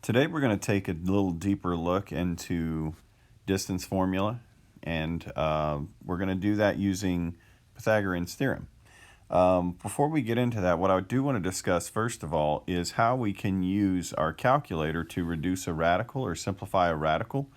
Today we're going to take a little deeper look into distance formula, and we're going to do that using Pythagorean's theorem. Before we get into that, what I do want to discuss first of all is how we can use our calculator to reduce a radical or simplify a radical.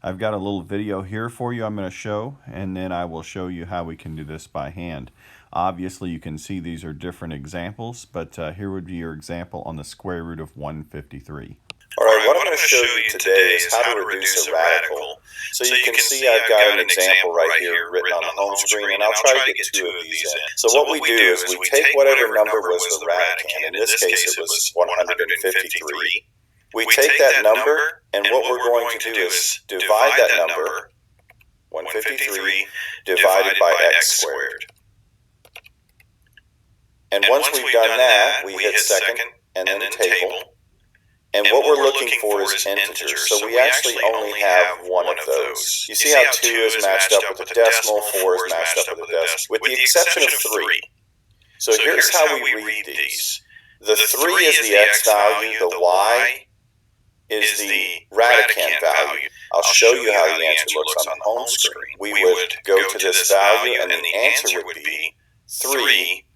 I've got a little video here for you I'm going to show, and then I will show you how we can do this by hand. Obviously you can see these are different examples, but here would be your example on the square root of 153. Alright, what I'm going to show you today is how to reduce a radical. So you can see I've got an example right here written on the home screen, and I'll try to get two of these in. So what we do is we take whatever number was the radicand. In this case it was 153. We take that number, and what we're going to do is divide that number, 153, divided by x squared. And once we've done that, we hit second and then table. And what we're looking for is integers, so we actually only have one of those. You see how 2 is matched up with a decimal, 4 is matched up with a decimal, with the exception of 3. So here's how we read these. The 3 is the x value, the y is the radicand value. I'll show you how the answer looks on the home screen. We would go to this value, and the answer would be 3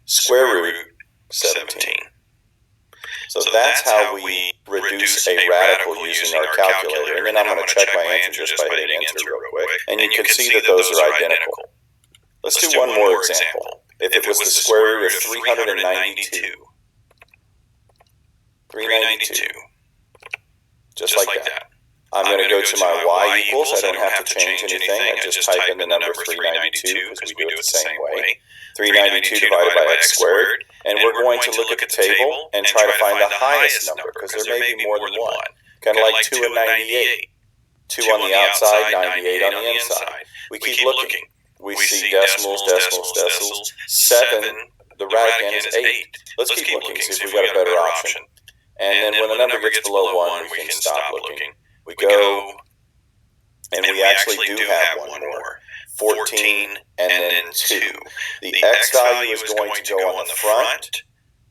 square root 17. So that's how we reduce a radical using our calculator. And then I'm going to check my answer just by hitting enter real quick. And you can see that those are identical. Let's do one more example. If it was the square root of 392. 392. Just like that. I'm going to go to my y equals. I don't have to change anything. I just type in the number 392 because we do it the same way. 392 divided by x squared. And we're going to look at the table and try to find the highest number, because there may be more than one. Kind of like 2 and 98. 2 on the outside, 98 on the inside. We keep looking. We see decimals, decimals, decimals. 7, the radicand is 8. Let's keep looking, see if we've got a better option. And then when the number gets below 1, we can stop looking. We go, and we actually do have one more. 14 and then 2. The x value is going to go on the front.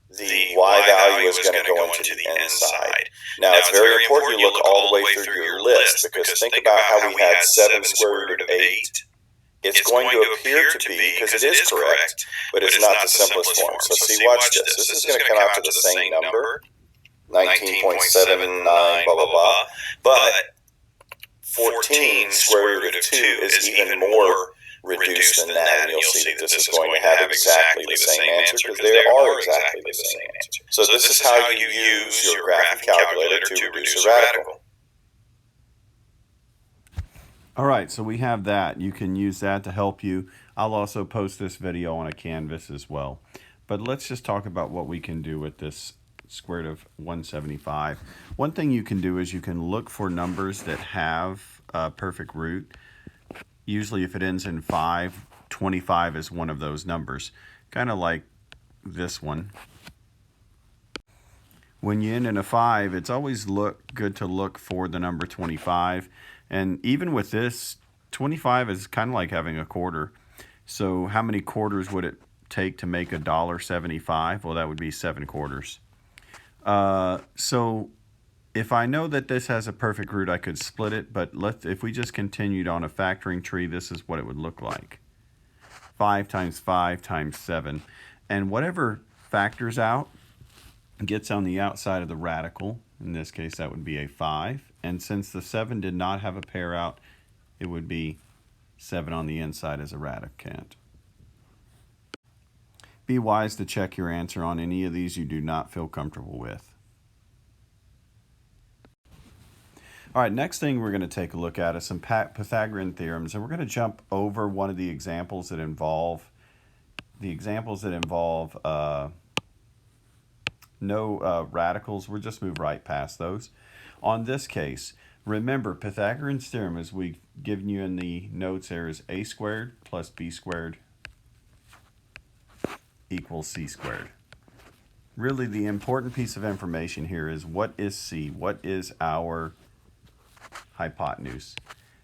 The y value is going to go into the inside. Now it's very important you look all the way through your list, because think about how we had 7 square root of 8. It's going to appear to be, because it is correct, but it's not the simplest form. So see, watch this. This is going to come out to the same number, 19.79, blah, blah, blah. But 14 square root of 2 is even more reduced than that, and you'll see that this is going to have exactly the same answer, because they are exactly the same answer. So this is how you use your graphing calculator to reduce a radical. Alright, so we have that. You can use that to help you. I'll also post this video on a Canvas as well. But let's just talk about what we can do with this square root of 175. One thing you can do is you can look for numbers that have a perfect root. Usually if it ends in 5, 25 is one of those numbers. Kind of like this one. When you end in a 5, it's always good to look for the number 25. And even with this, 25 is kind of like having a quarter. So how many quarters would it take to make $1.75? Well, that would be 7 quarters. So if I know that this has a perfect root, I could split it, but if we just continued on a factoring tree, this is what it would look like. 5 times 5 times 7. And whatever factors out gets on the outside of the radical. In this case, that would be a 5. And since the 7 did not have a pair out, it would be 7 on the inside as a radicand. Be wise to check your answer on any of these you do not feel comfortable with. All right, next thing we're going to take a look at is some Pythagorean theorems, and we're going to jump over one of the examples that involve no radicals. We'll just move right past those. On this case, remember Pythagorean's theorem, as we've given you in the notes there, is a squared plus b squared equals c squared. Really, the important piece of information here is what is c? What is our hypotenuse?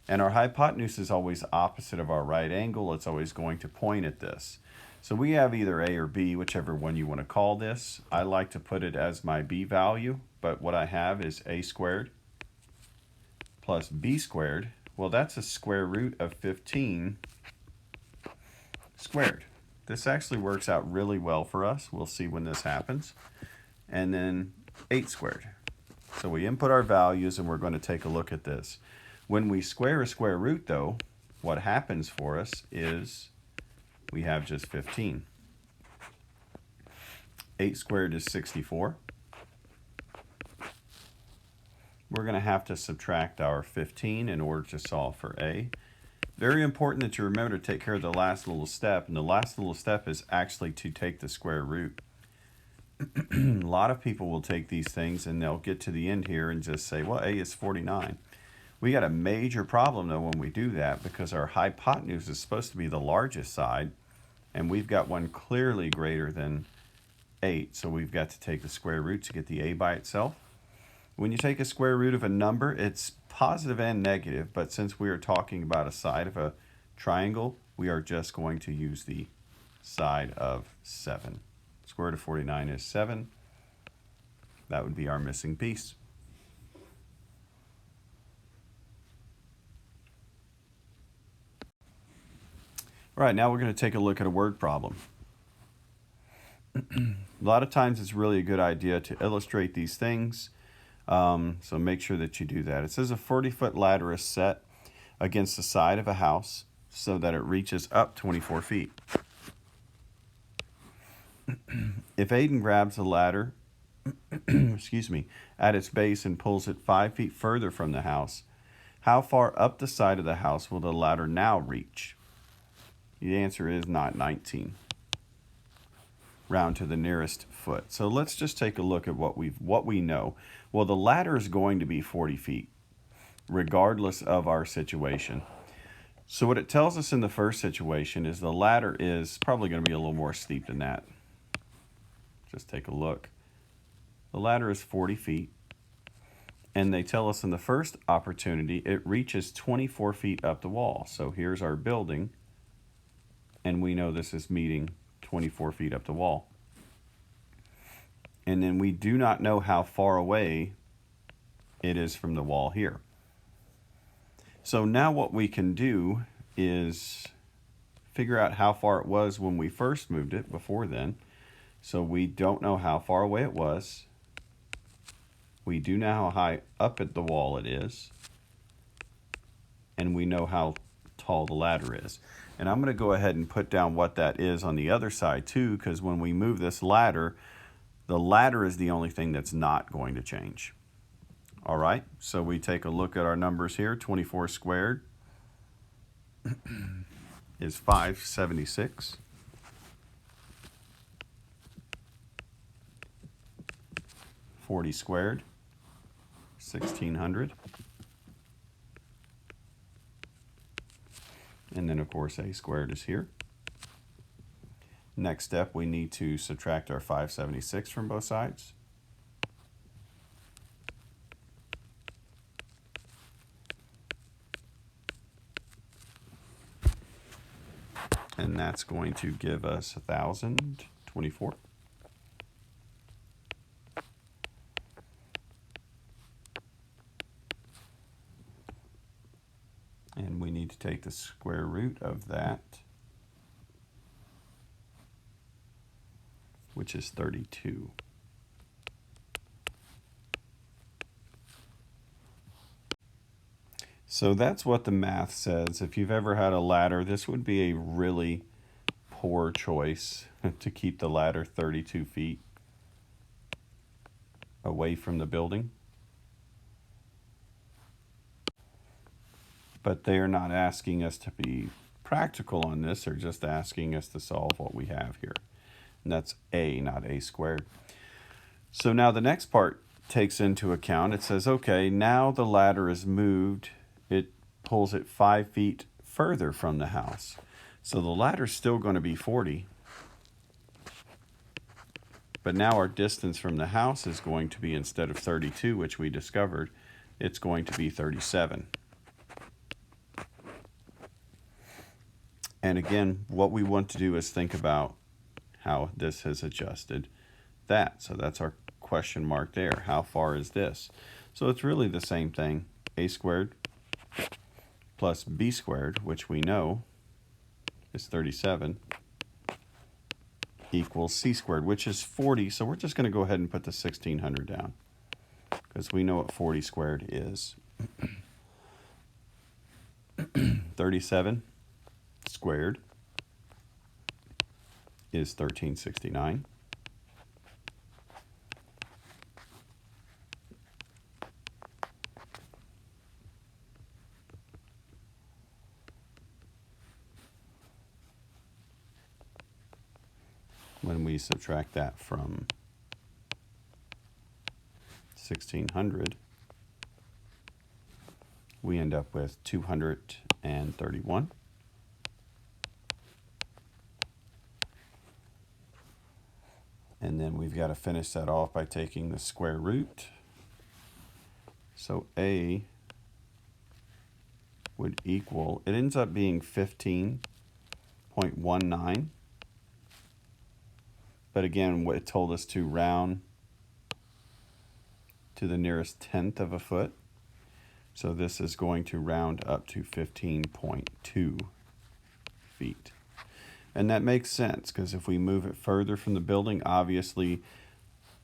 And our hypotenuse is always opposite of our right angle. It's always going to point at this. So we have either A or B, whichever one you want to call this. I like to put it as my B value, but what I have is A squared plus B squared. Well, that's a square root of 15 squared. This actually works out really well for us. We'll see when this happens. And then 8 squared. So we input our values and we're going to take a look at this. When we square a square root though, what happens for us is we have just 15. 8 squared is 64. We're going to have to subtract our 15 in order to solve for A. Very important that you remember to take care of the last little step, and the last little step is actually to take the square root. A lot of people will take these things and they'll get to the end here and just say, well, A is 49. We got a major problem though when we do that, because our hypotenuse is supposed to be the largest side, and we've got one clearly greater than 8, so we've got to take the square root to get the A by itself. When you take a square root of a number, it's positive and negative, but since we are talking about a side of a triangle, we are just going to use the side of 7. Square root of 49 is 7. That would be our missing piece. All right, now we're going to take a look at a word problem. A lot of times it's really a good idea to illustrate these things. So make sure that you do that. It says a 40-foot ladder is set against the side of a house so that it reaches up 24 feet. If Aiden grabs the ladder at its base and pulls it 5 feet further from the house, how far up the side of the house will the ladder now reach? The answer is not 19. Round to the nearest foot. So let's just take a look at what we know. Well, the ladder is going to be 40 feet, regardless of our situation. So what it tells us in the first situation is the ladder is probably going to be a little more steep than that. Just take a look. The ladder is 40 feet, and they tell us in the first opportunity it reaches 24 feet up the wall. So here's our building, and we know this is meeting 24 feet up the wall. And then we do not know how far away it is from the wall here. So now what we can do is figure out how far it was when we first moved it before then. So we don't know how far away it was. We do know how high up at the wall it is. And we know how tall the ladder is. And I'm going to go ahead and put down what that is on the other side too, because when we move this ladder, the ladder is the only thing that's not going to change. All right, so we take a look at our numbers here. 24 squared is 576. 40 squared, 1600. And then, of course, A squared is here. Next step, we need to subtract our 576 from both sides. And that's going to give us 1,024. And we need to take the square root of that, which is 32. So that's what the math says. If you've ever had a ladder, this would be a really poor choice to keep the ladder 32 feet away from the building. But they're not asking us to be practical on this. They're just asking us to solve what we have here. And that's A, not A squared. So now the next part takes into account, it says, okay, now the ladder is moved. It pulls it 5 feet further from the house. So the ladder's still going to be 40. But now our distance from the house is going to be, instead of 32, which we discovered, it's going to be 37. And again, what we want to do is think about how this has adjusted that. So that's our question mark there. How far is this? So it's really the same thing. A squared plus b squared, which we know is 37, equals c squared, which is 40. So we're just going to go ahead and put the 1600 down because we know what 40 squared is. 37 squared is 1369. When we subtract that from 1600, we end up with 231. And then we've got to finish that off by taking the square root. So A would equal, it ends up being 15.19. But again, it told us to round to the nearest tenth of a foot. So this is going to round up to 15.2 feet. And that makes sense because if we move it further from the building, obviously,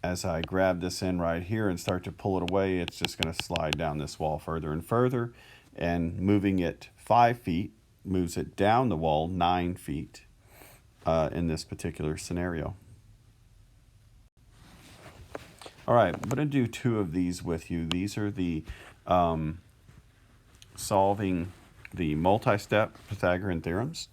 as I grab this end right here and start to pull it away, it's just going to slide down this wall further and further. And moving it 5 feet moves it down the wall 9 feet in this particular scenario. All right, I'm going to do 2 of these with you. These are the solving the multi-step Pythagorean theorems.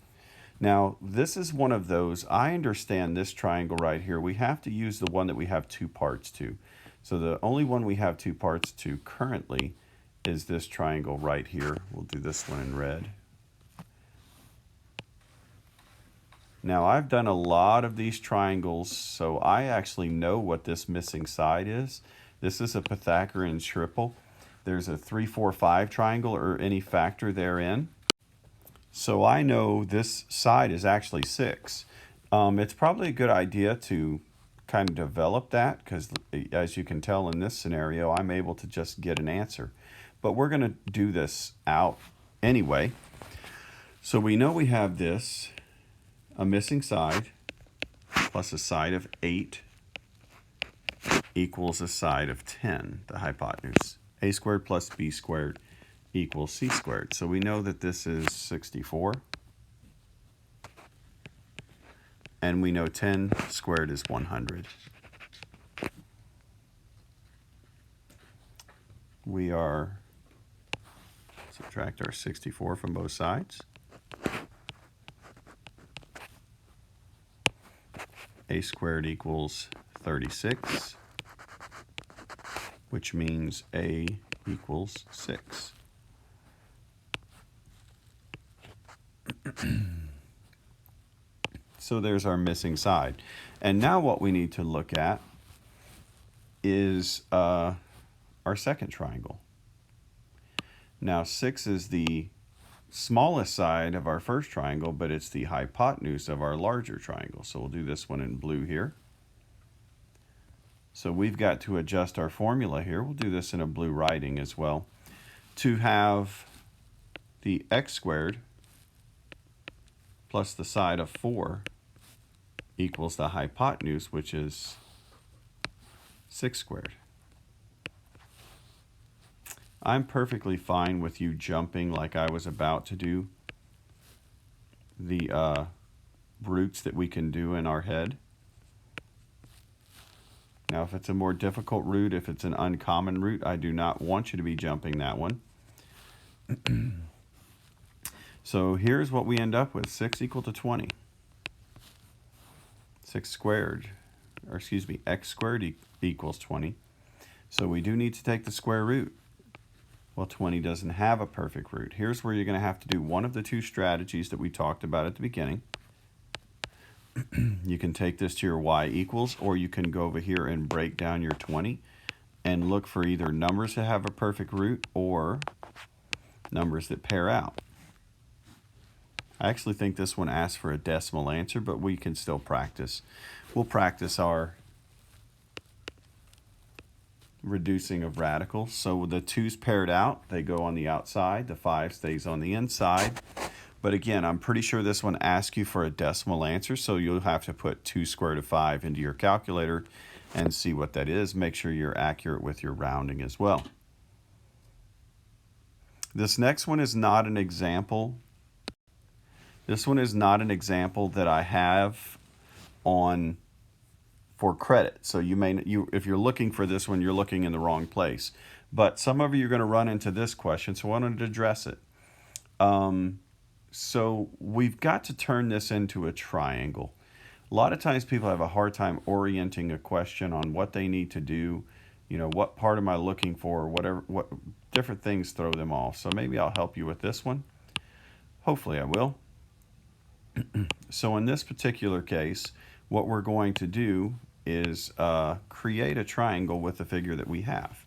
Now, this is one of those. I understand this triangle right here. We have to use the one that we have 2 parts to. So the only one we have 2 parts to currently is this triangle right here. We'll do this one in red. Now, I've done a lot of these triangles, so I actually know what this missing side is. This is a Pythagorean triple. There's a 3, 4, 5 triangle or any factor therein. So I know this side is actually 6. It's probably a good idea to kind of develop that because, as you can tell in this scenario, I'm able to just get an answer. But we're going to do this out anyway. So we know we have this. A missing side plus a side of 8 equals a side of 10, the hypotenuse. A squared plus b squared equals c squared. So we know that this is 64. And we know 10 squared is 100. We are subtract our 64 from both sides. A squared equals 36, which means A equals 6. So there's our missing side. And now what we need to look at is our second triangle. Now 6 is the smallest side of our first triangle, but it's the hypotenuse of our larger triangle. So we'll do this one in blue here. So we've got to adjust our formula here. We'll do this in a blue writing as well. To have the x squared plus the side of 4 equals the hypotenuse, which is 6 squared. I'm perfectly fine with you jumping like I was about to do the roots that we can do in our head. Now, if it's a more difficult root, if it's an uncommon root, I do not want you to be jumping that one. So here's what we end up with. 6 equal to 20. 6 squared, or excuse me, x squared equals 20. So we do need to take the square root. Well, 20 doesn't have a perfect root. Here's where you're going to have to do one of the 2 strategies that we talked about at the beginning. You can take this to your y equals, or you can go over here and break down your 20 and look for either numbers that have a perfect root or numbers that pair out. I actually think this one asks for a decimal answer, but we can still practice. We'll practice our reducing of radicals. So the 2's paired out, they go on the outside, the 5 stays on the inside. But again, I'm pretty sure this one asks you for a decimal answer, so you'll have to put 2 square root of 5 into your calculator and see what that is. Make sure you're accurate with your rounding as well. This next one is not an example. This one is not an example that I have on for credit. So if you're looking for this one, you're looking in the wrong place. But some of you are going to run into this question, so I wanted to address it. So we've got to turn this into a triangle. A lot of times people have a hard time orienting a question on what they need to do. You know, what part am I looking for, or whatever, what different things throw them off. So maybe I'll help you with this one. Hopefully I will. So in this particular case, what we're going to do is create a triangle with the figure that we have.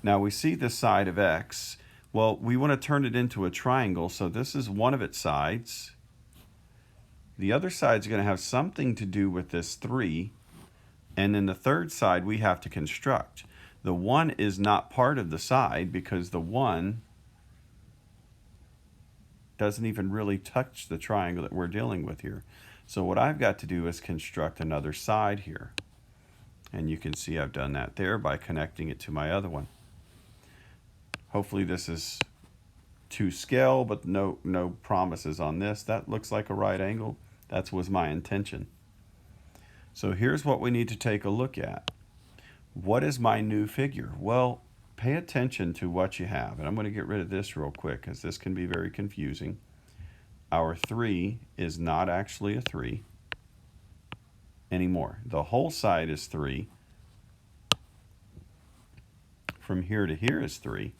Now we see the side of x. Well, we want to turn it into a triangle, so this is one of its sides. The other side is going to have something to do with this 3, and then the third side we have to construct. The 1 is not part of the side because the 1 doesn't even really touch the triangle that we're dealing with here. So what I've got to do is construct another side here. And you can see I've done that there by connecting it to my other one. Hopefully this is to scale, but no promises on this. That looks like a right angle. That was my intention. So here's what we need to take a look at. What is my new figure? Well, pay attention to what you have. And I'm going to get rid of this real quick because this can be very confusing. Our 3 is not actually a 3 anymore. The whole side is 3. From here to here is 3.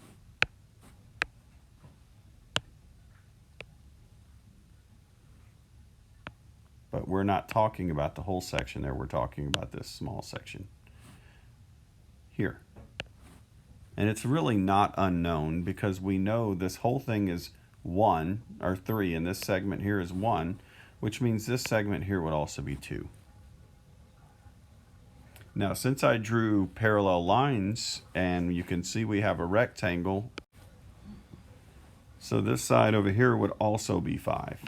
But we're not talking about the whole section there. We're talking about this small section here. And it's really not unknown because we know this whole thing is 1 or 3, and this segment here is 1, which means this segment here would also be 2. Now, since I drew parallel lines, and you can see we have a rectangle, so this side over here would also be 5.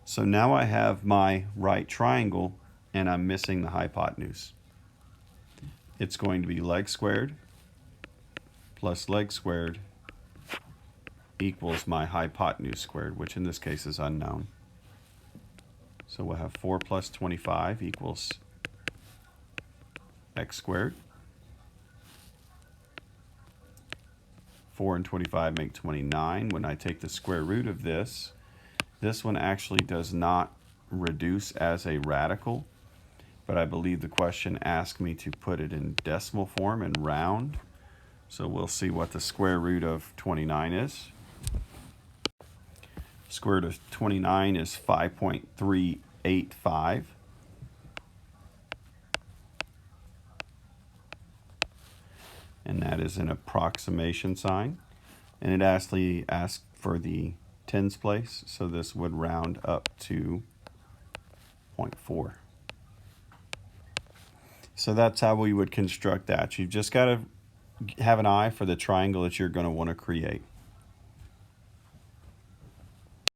So now I have my right triangle, and I'm missing the hypotenuse. It's going to be leg squared plus leg squared equals my hypotenuse squared, which in this case is unknown. So we'll have 4 plus 25 equals x squared. 4 and 25 make 29. When I take the square root of this one actually does not reduce as a radical, but I believe the question asked me to put it in decimal form and round. So we'll see what the square root of 29 is. Square root of 29 is 5.385. And that is an approximation sign. And it actually asked for the tens place, so this would round up to 0.4. So that's how we would construct that. You've just got to have an eye for the triangle that you're going to want to create.